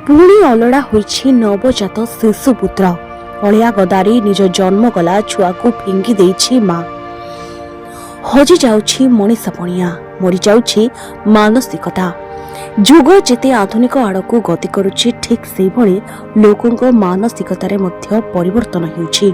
पुणी अलड़ा होइछि नवजात शिशुपुत्र अलिया गदारी निज जन्मगला छुआ को फिंगी देइछि मां। हजि जाउछि मनीषपणिया मरी जाउछि मानसिकता। जुग जेते आधुनिक आड़कू गति करुछि ठीक सेहि भଳି लोकंक मानसिकतारे मध्य परिवर्तन हेउछि।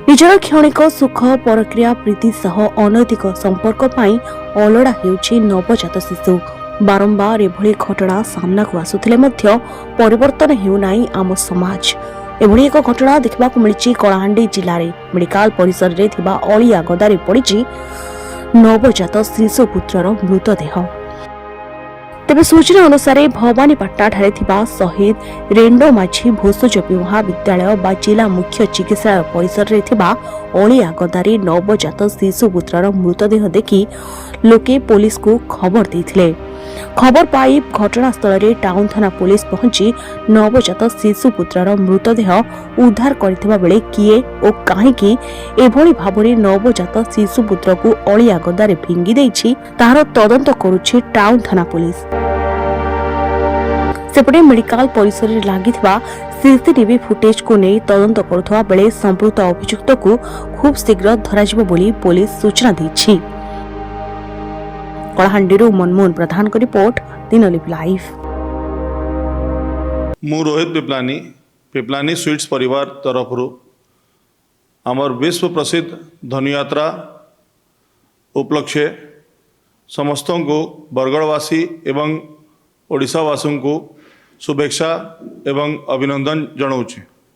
निजर क्षणिक सुख परक्रिया प्रीति सह अनैतिक संपर्क पाई अलड़ा हेउछि नवजात शिशु। बारंबार एभली घटना सामना को आसुथिले मध्य परिवर्तन हेउनाई आम समाज। एभली एक घटना देखा मिली कलाहांडी जिले में मेडिकल परिसर रे थिबा अलिया गदारे पड़ी नवजात शिशुपुत्रर मृतदेह। तेबे सूचना अनुसार भवानीपाटना ठारे थिबा शहीद रेंडो माझी भोसज महाविद्यालय बा जिला मुख्य चिकित्सालय परिसर रे थिबा अलिया गदारी नवजात शिशुपुत्रर मृतदेह देखि लोके पुलिस को खबर देथिले। खबर पाई घटनास्थल में टाउन थाना पुलिस पहुंची नवजात शिशुपुत्रर मृतदेह उद्धार करथिबा बेले किए ओ काहेकि एभली भाबरे नवजात शिशुपुत्र को अलिया गदारे फिंगी देइछि तार तदंत करुछि टाउन थाना पुलिस। सेपटे मेडिकल परिसर में लागिथिबा सीसीटीवी फुटेज को नहीं तदंत करुथबा बेले संपृक्त अभियुक्त को खूब शीघ्र धराजिबो बोली पुलिस सूचना दैछि। कलाहांडीरू मनमोहन प्रधान को रिपोर्ट दिनलिपि लाइव। मु रोहित पिपलानी पिपलानी स्वीट्स परिवार तरफ आमर विश्व प्रसिद्ध धनुयात्रा उपलक्षे समस्त को बरगड़वासी एवं ओडिशावासी को शुभेच्छा एवं अभिनंदन जनाऊँ।